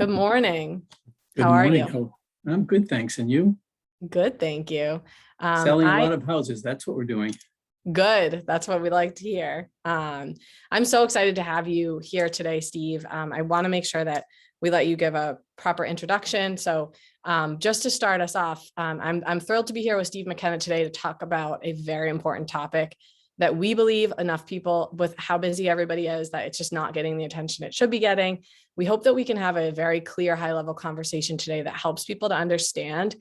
Good morning. Good How are morning. you? I'm good, thanks. And you? Good, thank you. Selling a I lot of houses. That's what we're doing. Good. That's what we like to hear. I'm so excited to have you here today, Steve. I want to make sure that we let you give a proper introduction. So just to start us off, I'm thrilled to be here with Steve McKenna today to talk about a very important topic that we believe enough people, with how busy everybody is, that it's just not getting the attention it should be getting. We hope that we can have a very clear, high-level conversation today that helps people to understand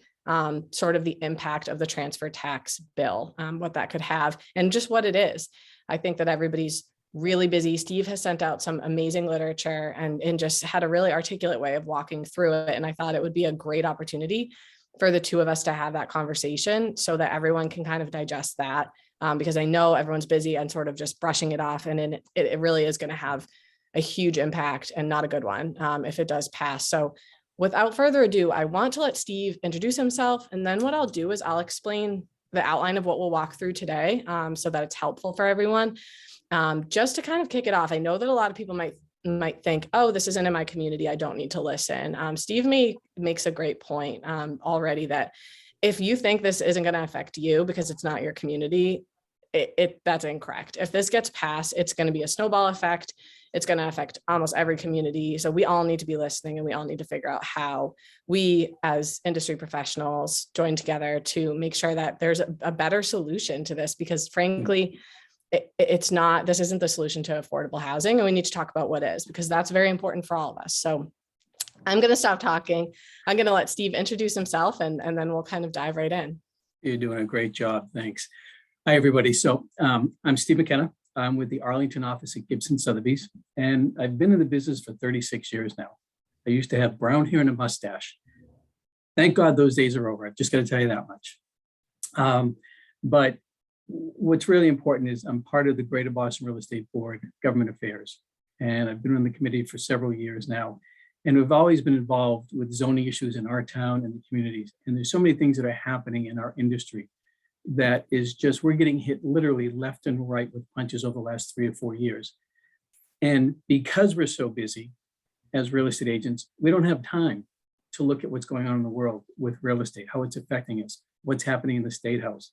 sort of the impact of the transfer tax bill, what that could have, and just what it is. I think that everybody's really busy. Steve has sent out some amazing literature and just had a really articulate way of walking through it. And I thought it would be a great opportunity for the two of us to have that conversation so that everyone can kind of digest that, because I know everyone's busy and sort of just brushing it off. And it really is going to have a huge impact, and not a good one if it does pass. So without further ado, I want to let Steve introduce himself. And then what I'll do is I'll explain the outline of what we'll walk through today, so that it's helpful for everyone. Just to kind of kick it off, I know that a lot of people might think, oh, this isn't in my community, I don't need to listen. Steve makes a great point already, that if you think this isn't going to affect you because it's not your community, that's incorrect. If this gets passed, it's going to be a snowball effect. It's going to affect almost every community. So we all need to be listening, and we all need to figure out how we as industry professionals join together to make sure that there's a better solution to this, because frankly, this isn't the solution to affordable housing. And we need to talk about what is, because that's very important for all of us. So I'm going to stop talking. I'm going to let Steve introduce himself, and then we'll kind of dive right in. You're doing a great job. Thanks. Hi, everybody. So I'm Steve McKenna. I'm with the Arlington office at Gibson Sotheby's, and I've been in the business for 36 years now. I used to have brown hair and a mustache. Thank God those days are over. I've just got to tell you that much. But what's really important is I'm part of the Greater Boston Real Estate Board Government Affairs, and I've been on the committee for several years now. And we've always been involved with zoning issues in our town and the communities. And there's so many things that are happening in our industry that is just, we're getting hit literally left and right with punches over the last 3 or 4 years. And because we're so busy as real estate agents, we don't have time to look at what's going on in the world with real estate, how it's affecting us, what's happening in the State House.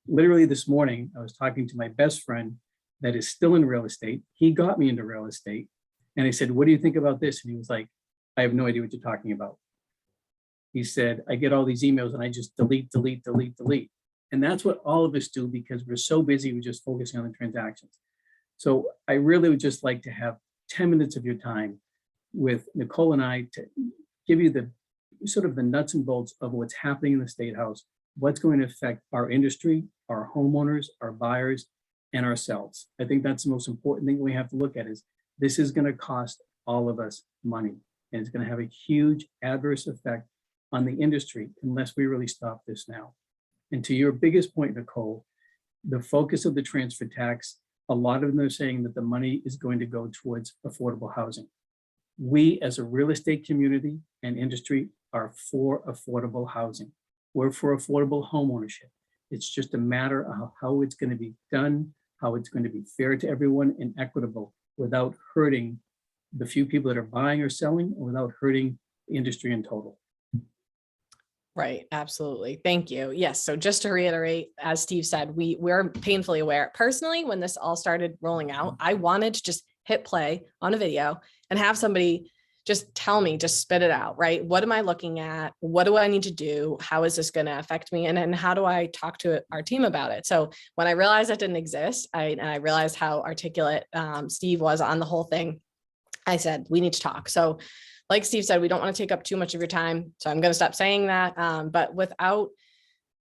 Literally this morning, I was talking to my best friend that is still in real estate. He got me into real estate. And I said, what do you think about this? And he was like, I have no idea what you're talking about. He said, I get all these emails and I just delete. And that's what all of us do, because we're so busy, we're just focusing on the transactions. So I really would just like to have 10 minutes of your time with Nicole and I to give you the sort of the nuts and bolts of what's happening in the State House, what's going to affect our industry, our homeowners, our buyers, and ourselves. I think that's the most important thing we have to look at, is this is going to cost all of us money, and it's going to have a huge adverse effect on the industry unless we really stop this now. And to your biggest point, Nicole, the focus of the transfer tax, a lot of them are saying that the money is going to go towards affordable housing. We as a real estate community and industry are for affordable housing. We're for affordable home ownership. It's just a matter of how it's going to be done, how it's going to be fair to everyone and equitable without hurting the few people that are buying or selling, or without hurting the industry in total. Right. Absolutely. Thank you. Yes. So just to reiterate, as Steve said, we're painfully aware. Personally, when this all started rolling out, I wanted to just hit play on a video and have somebody just tell me, just spit it out, right? What am I looking at? What do I need to do? How is this going to affect me? And then how do I talk to our team about it? So when I realized that didn't exist, I realized how articulate Steve was on the whole thing, I said, we need to talk. So like Steve said, we don't want to take up too much of your time. So I'm going to stop saying that. But without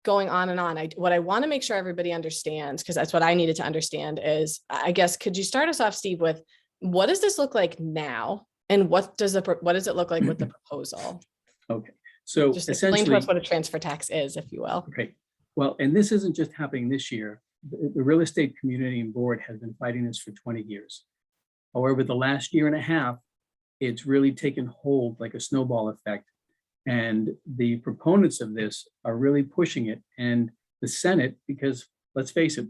going on and on, what I want to make sure everybody understands, because that's what I needed to understand, is, I guess, could you start us off, Steve, with what does this look like now? And what does it look like with the proposal? Okay. So just explain to us what a transfer tax is, if you will. Okay. Well, and this isn't just happening this year. The real estate community and board has been fighting this for 20 years. However, the last year and a half, it's really taken hold like a snowball effect. And the proponents of this are really pushing it. And the Senate, because let's face it,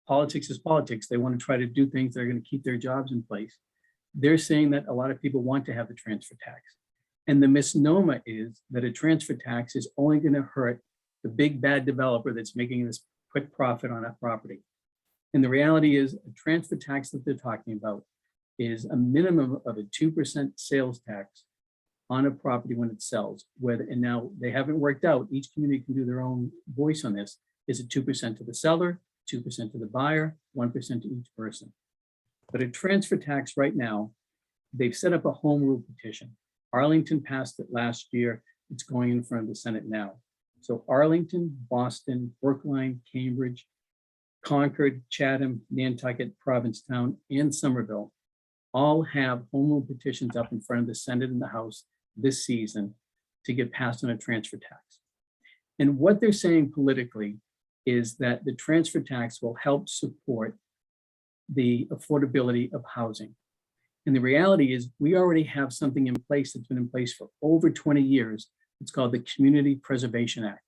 politics is politics. They want to try to do things that are going to keep their jobs in place. They're saying that a lot of people want to have the transfer tax. And the misnomer is that a transfer tax is only going to hurt the big bad developer that's making this quick profit on that property. And the reality is a transfer tax that they're talking about is a minimum of a 2% sales tax on a property when it sells. And now they haven't worked out, each community can do their own voice on this. Is it 2% to the seller, 2% to the buyer, 1% to each person? But a transfer tax right now, they've set up a home rule petition. Arlington passed it last year. It's going in front of the Senate now. So Arlington, Boston, Brookline, Cambridge, Concord, Chatham, Nantucket, Provincetown, and Somerville all have home rule petitions up in front of the Senate and the House this season to get passed on a transfer tax. And what they're saying politically is that the transfer tax will help support the affordability of housing. And the reality is we already have something in place that's been in place for over 20 years. It's called the Community Preservation Act.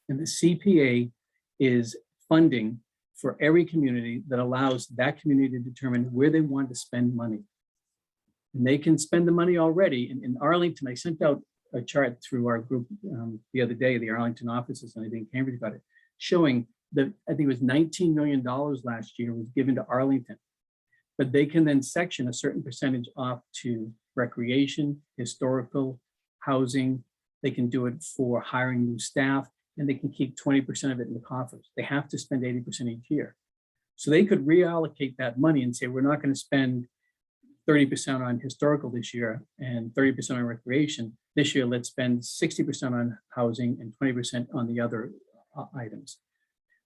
And the CPA is funding for every community that allows that community to determine where they want to spend money. And they can spend the money already. In Arlington, I sent out a chart through our group the other day, the Arlington offices, and I think Cambridge got it, showing that I think it was $19 million last year was given to Arlington. But they can then section a certain percentage off to recreation, historical, housing. They can do it for hiring new staff, and they can keep 20% of it in the coffers. They have to spend 80% each year. So they could reallocate that money and say, we're not going to spend 30% on historical this year and 30% on recreation. This year, let's spend 60% on housing and 20% on the other items.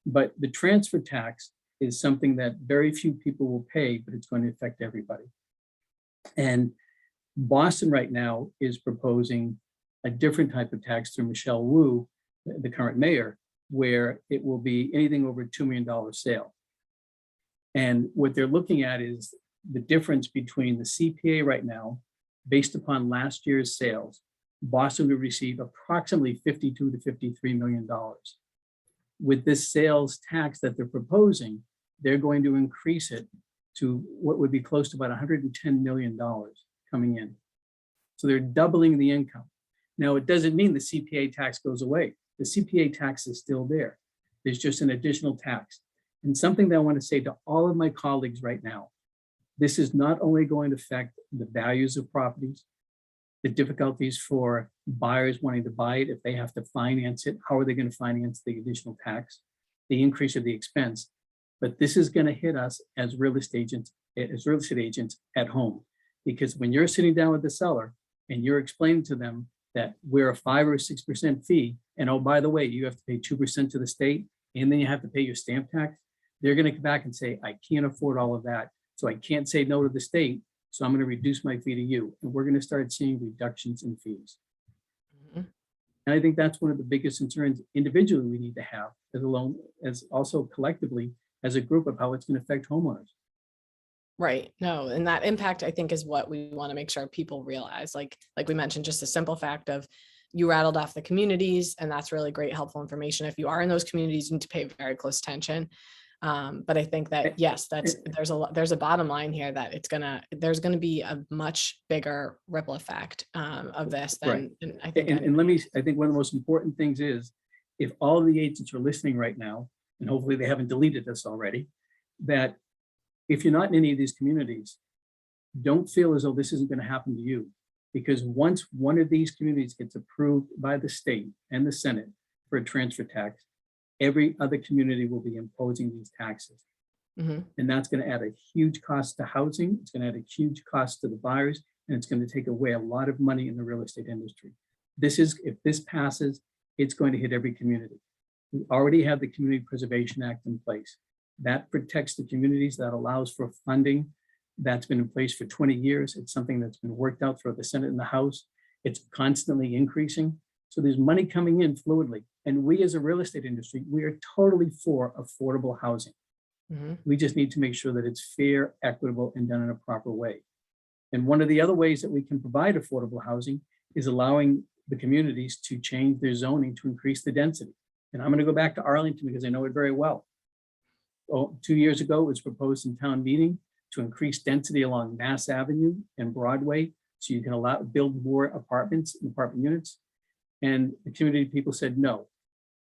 But the transfer tax is something that very few people will pay, but it's going to affect everybody. And Boston right now is proposing a different type of tax through Michelle Wu, the current mayor, where it will be anything over a $2 million sale. And what they're looking at is the difference between the CPA right now, based upon last year's sales. Boston will receive approximately $52 to $53 million. With this sales tax that they're proposing, they're going to increase it to what would be close to about $110 million coming in. So they're doubling the income. Now, it doesn't mean the CPA tax goes away. The CPA tax is still there. There's just an additional tax. And something that I want to say to all of my colleagues right now, this is not only going to affect the values of properties, the difficulties for buyers wanting to buy it if they have to finance it. How are they going to finance the additional tax, the increase of the expense? But this is going to hit us as real estate agents at home, because when you're sitting down with the seller and you're explaining to them that we're a 5 or 6% fee, and oh, by the way, you have to pay 2% to the state, and then you have to pay your stamp tax, they're going to come back and say, I can't afford all of that, so I can't say no to the state, so I'm going to reduce my fee to you. And we're going to start seeing reductions in fees. And I think that's one of the biggest concerns individually we need to have, as also collectively as a group, of how it's going to affect homeowners. Right. No, and that impact, I think, is what we want to make sure people realize. Like we mentioned, just a simple fact of you rattled off the communities, and that's really great, helpful information. If you are in those communities, you need to pay very close attention. But I think that, yes, there's a bottom line here that there's gonna be a much bigger ripple effect of this than I think. I think one of the most important things is, if all of the agents are listening right now, and hopefully they haven't deleted this already, that if you're not in any of these communities, don't feel as though this isn't going to happen to you. Because once one of these communities gets approved by the state and the Senate for a transfer tax, every other community will be imposing these taxes. And that's going to add a huge cost to housing. It's going to add a huge cost to the buyers, and it's going to take away a lot of money in the real estate industry. If this passes, it's going to hit every community. We already have the Community Preservation Act in place. That protects the communities, that allows for funding that's been in place for 20 years. It's something that's been worked out through the Senate and the House. It's constantly increasing. So there's money coming in fluidly. And we as a real estate industry, we are totally for affordable housing. We just need to make sure that it's fair, equitable, and done in a proper way. And one of the other ways that we can provide affordable housing is allowing the communities to change their zoning to increase the density. And I'm going to go back to Arlington because I know it very well. 2 years ago, it was proposed in town meeting to increase density along Mass Avenue and Broadway so you can build more apartments and apartment units. And the community people said no.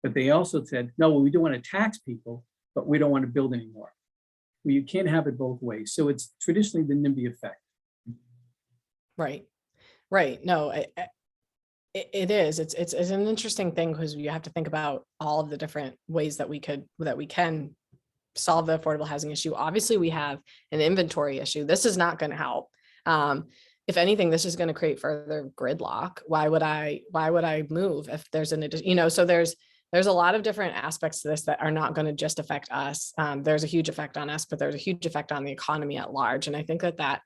But they also said, no, well, we don't want to tax people, but we don't want to build anymore. Well, you can't have it both ways. So it's traditionally the NIMBY effect. Right. Right. No, it is. It's an interesting thing because you have to think about all of the different ways that we can solve the affordable housing issue. Obviously, we have an inventory issue. This is not going to help. If anything, this is going to create further gridlock. Why would I move if there's an addition, so there's a lot of different aspects to this that are not going to just affect us. There's a huge effect on us, but there's a huge effect on the economy at large. And I think that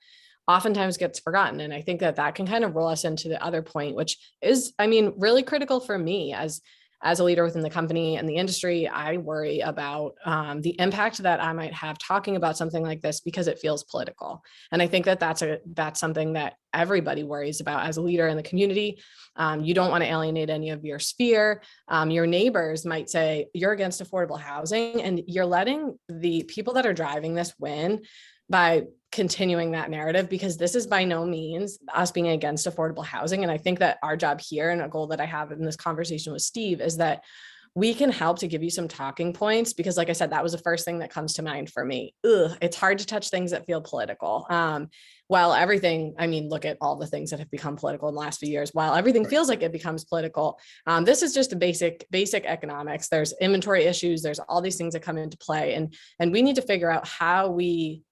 oftentimes gets forgotten. And I think that can kind of roll us into the other point, which is, really critical for me as a leader within the company and the industry. I worry about the impact that I might have talking about something like this because it feels political. And I think that's something that everybody worries about as a leader in the community. You don't want to alienate any of your sphere. Your neighbors might say you're against affordable housing, and you're letting the people that are driving this win by continuing that narrative, because this is by no means us being against affordable housing. And I think that our job here, and a goal that I have in this conversation with Steve, is that we can help to give you some talking points, because like I said, that was the first thing that comes to mind for me. It's hard to touch things that feel political. While everything, look at all the things that have become political in the last few years, while everything feels like it becomes political, this is just a basic economics. There's inventory issues. There's all these things that come into play. And we need to figure out how we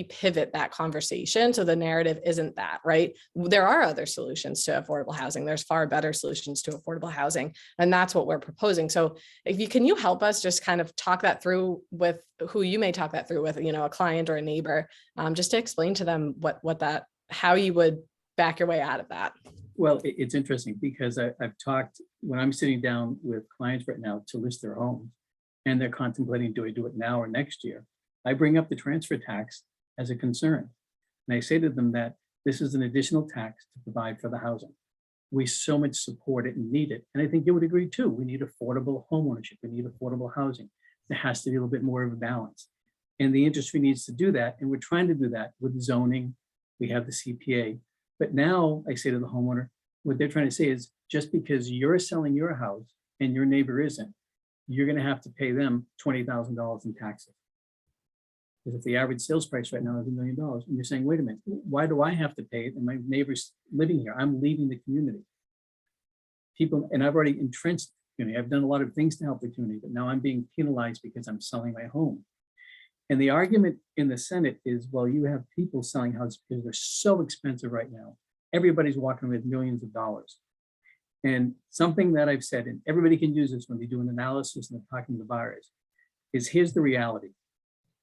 pivot that conversation so the narrative isn't that, right? There are other solutions to affordable housing. There's far better solutions to affordable housing, and that's what we're proposing. So can you help us just kind of talk that through with who you may talk that through with, a client or a neighbor, just to explain to them how you would back your way out of that? Well, it's interesting because I've talked, when I'm sitting down with clients right now to list their homes, and they're contemplating, do I do it now or next year? I bring up the transfer tax as a concern. And I say to them that this is an additional tax to provide for the housing. We so much support it and need it. And I think you would agree too. We need affordable homeownership. We need affordable housing. There has to be a little bit more of a balance. And the industry needs to do that. And we're trying to do that with zoning. We have the CPA. But now I say to the homeowner, what they're trying to say is, just because you're selling your house and your neighbor isn't, you're going to have to pay them $20,000 in taxes. Because if the average sales price right now is $1 million, and you're saying, wait a minute, why do I have to pay it? And my neighbor's living here. I'm leaving the community. People, and I've already entrenched the community. I've done a lot of things to help the community, but now I'm being penalized because I'm selling my home. And the argument in the Senate is, well, you have people selling houses because they're so expensive right now. Everybody's walking with millions of dollars. And something that I've said, and everybody can use this when they do an analysis and they're talking to buyers, is here's the reality.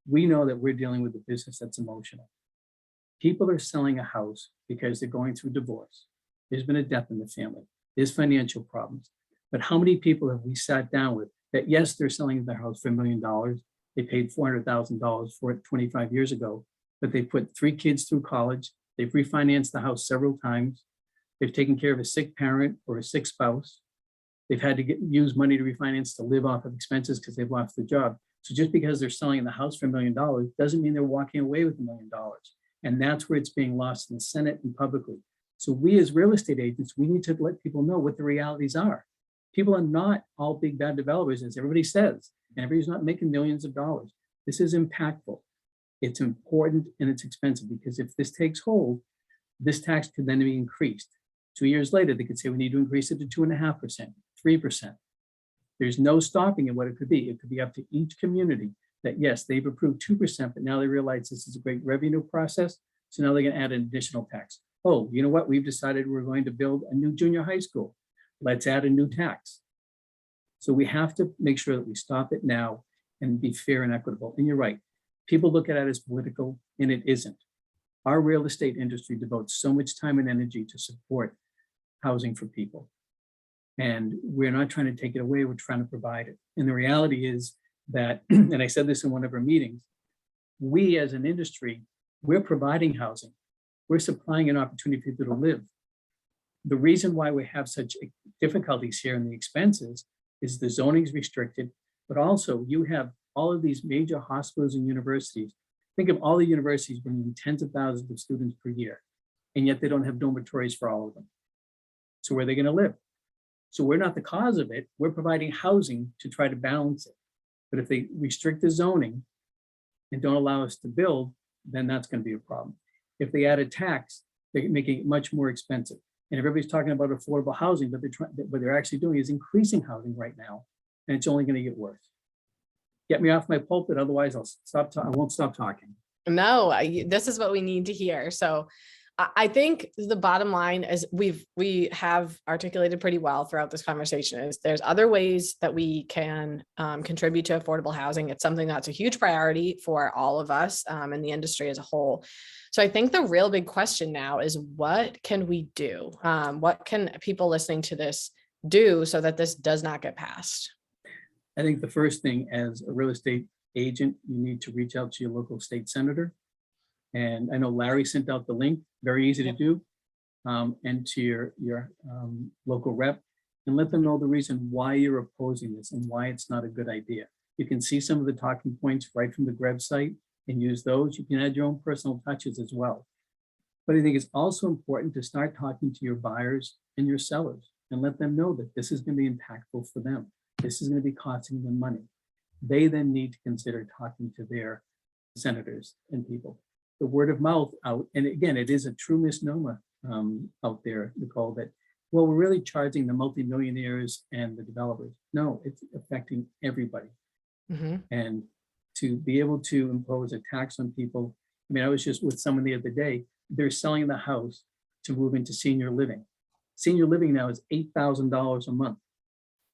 We know that we're dealing with a business that's emotional. People are selling a house because they're going through divorce. There's been a death in the family. There's financial problems. But how many people have we sat down with that, yes, they're selling their house for $1 million. They paid $400,000 for it 25 years ago, but they put 3 kids through college. They've refinanced the house several times. They've taken care of a sick parent or a sick spouse. They've had to use money to refinance to live off of expenses because they've lost their job. So just because they're selling the house for $1 million doesn't mean they're walking away with $1 million. And that's where it's being lost in the Senate and publicly. So we as real estate agents, we need to let people know what the realities are. People are not all big bad developers, as everybody says, and everybody's not making millions of dollars. This is impactful. It's important and it's expensive, because if this takes hold, this tax could then be increased. 2 years later, they could say we need to increase it to 2.5%, 3%. There's no stopping at what it could be. It could be up to each community that, yes, they've approved 2%, but now they realize this is a great revenue process. So now they're going to add an additional tax. Oh, you know what? We've decided we're going to build a new junior high school. Let's add a new tax. So we have to make sure that we stop it now and be fair and equitable. And you're right. People look at it as political, and it isn't. Our real estate industry devotes so much time and energy to support housing for people. And we're not trying to take it away, we're trying to provide it. And the reality is that, and I said this in one of our meetings, we as an industry, we're providing housing. We're supplying an opportunity for people to live. The reason why we have such difficulties here in the expenses is the zoning is restricted, but also you have all of these major hospitals and universities Think of all the universities bringing tens of thousands of students per year, and yet they don't have dormitories for all of them. So where are they going to live? So we're not the cause of it. We're providing housing to try to balance it. But if they restrict the zoning and don't allow us to build, then that's going to be a problem. If they add a tax, they're making it much more expensive. And everybody's talking about affordable housing, but what they're actually doing is increasing housing right now, and it's only going to get worse. Get me off my pulpit, otherwise I won't stop talking. No, this is what we need to hear. So I think the bottom line is we have articulated pretty well throughout this conversation is there's other ways that we can contribute to affordable housing. It's something that's a huge priority for all of us in the industry as a whole. So I think the real big question now is what can we do? What can people listening to this do so that this does not get passed? I think the first thing, as a real estate agent, you need to reach out to your local state senator. And I know Larry sent out the link, very easy to do, and to your local rep, and let them know the reason why you're opposing this and why it's not a good idea. You can see some of the talking points right from the GREB site and use those. You can add your own personal touches as well. But I think it's also important to start talking to your buyers and your sellers and let them know that this is going to be impactful for them. This is going to be costing them money. They then need to consider talking to their senators and people. The word of mouth out, and again, it is a true misnomer out there, Nicole, that, well, we're really charging the multimillionaires and the developers. No, it's affecting everybody. Mm-hmm. And to be able to impose a tax on people, I mean, I was just with someone the other day, they're selling the house to move into senior living. Senior living now is $8,000 a month.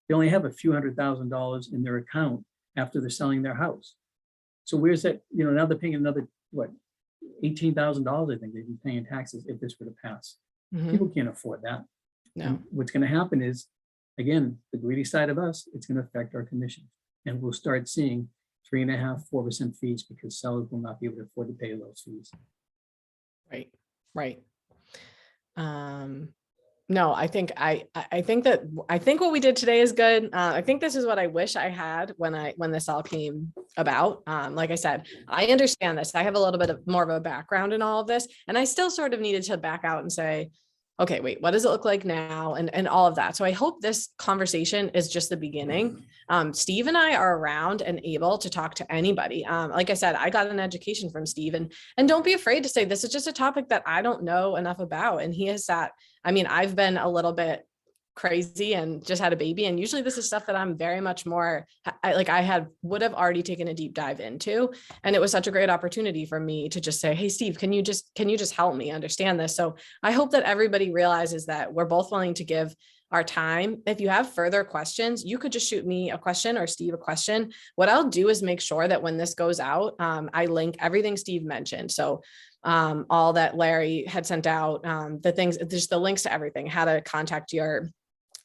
They only have a few $100,000 in their account after they're selling their house. So where's that, now they're paying another, what, $18,000, I think they'd be paying taxes if this were to pass. Mm-hmm. People can't afford that. No. And what's going to happen is, again, the greedy side of us, it's going to affect our commissions. And we'll start seeing 3.5%, 4% fees because sellers will not be able to afford to pay those fees. Right. No, I think what we did today is good. I think this is what I wish I had when this all came about. Like I said, I understand this. I have a little bit of more of a background in all of this, and I still sort of needed to back out and say, okay, wait, what does it look like now? And all of that. So I hope this conversation is just the beginning. Steve and I are around and able to talk to anybody. Like I said, I got an education from Steve, and don't be afraid to say, this is just a topic that I don't know enough about. And he has sat, I've been a little bit crazy and just had a baby. And usually this is stuff that I'm very much more would have already taken a deep dive into. And it was such a great opportunity for me to just say, hey, Steve, can you just help me understand this? So I hope that everybody realizes that we're both willing to give our time. If you have further questions, you could just shoot me a question or Steve a question. What I'll do is make sure that when this goes out, I link everything Steve mentioned. So all that Larry had sent out, the things, just the links to everything, how to contact your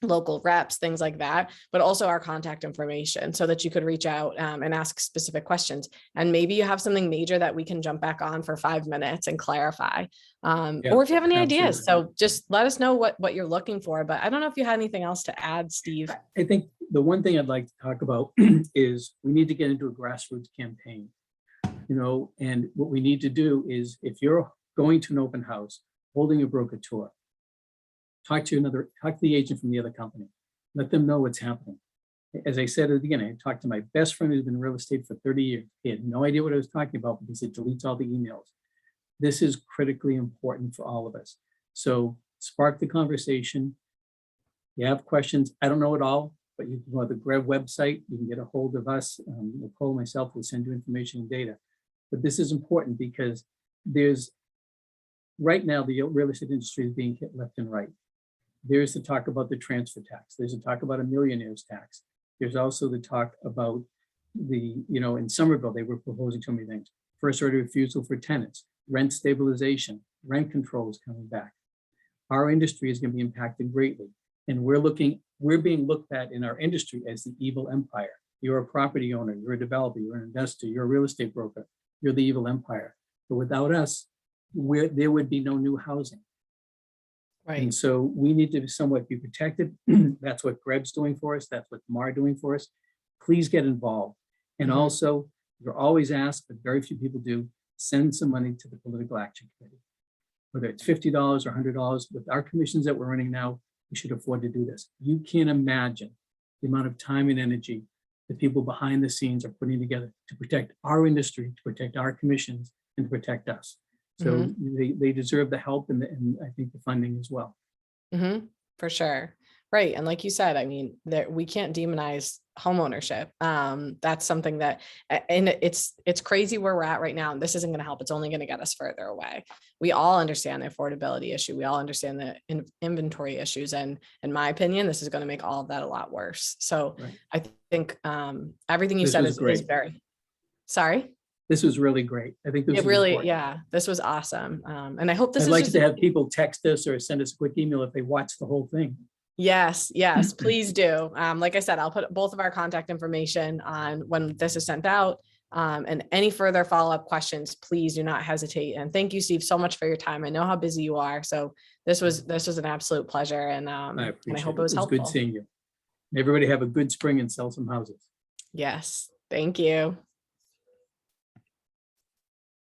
local reps, things like that, but also our contact information so that you could reach out and ask specific questions. And maybe you have something major that we can jump back on for 5 minutes and clarify. Or if you have any ideas, so just let us know what you're looking for. But I don't know if you had anything else to add, Steve. I think the one thing I'd like to talk about is we need to get into a grassroots campaign, and what we need to do is, if you're going to an open house, holding a broker tour, talk to the agent from the other company. Let them know what's happening. As I said at the beginning, I talked to my best friend who's been in real estate for 30 years. He had no idea what I was talking about because it deletes all the emails. This is critically important for all of us. So spark the conversation. You have questions. I don't know it all, but you can go to the GREB website. You can get a hold of us. Nicole, myself will send you information and data. But this is important because right now, the real estate industry is being hit left and right. There's the talk about the transfer tax. There's a talk about a millionaire's tax. There's also the talk about in Somerville, they were proposing so many things. First right of refusal for tenants, rent stabilization, rent control is coming back. Our industry is going to be impacted greatly. And we're being looked at in our industry as the evil empire. You're a property owner, you're a developer, you're an investor, you're a real estate broker, you're the evil empire. But without us, there would be no new housing. Right. And so we need to somewhat be protected. That's what GREB's doing for us. That's what MAR doing for us. Please get involved. And also, you're always asked, but very few people do, send some money to the political action committee. Whether it's $50 or $100, with our commissions that we're earning now, we should afford to do this. You can't imagine the amount of time and energy the people behind the scenes are putting together to protect our industry, to protect our commissions, and to protect us. So they deserve the help and I think the funding as well. For sure. Right. And like you said, I mean, we can't demonize homeownership. That's something that, and it's crazy where we're at right now. And this isn't going to help. It's only going to get us further away. We all understand the affordability issue. We all understand the inventory issues. And in my opinion, this is going to make all of that a lot worse. So Right. I think everything you said is very, sorry. This was really great. I think It really, yeah, this was awesome. And I hope this I'd is like just to have people text us or send us a quick email if they watch the whole thing. Yes, please do. Like I said, I'll put both of our contact information on when this is sent out. And any further follow-up questions, please do not hesitate. And thank you, Steve, so much for your time. I know how busy you are. So this was an absolute pleasure. And I hope it was helpful. Good seeing you. Everybody have a good spring and sell some houses. Yes, thank you.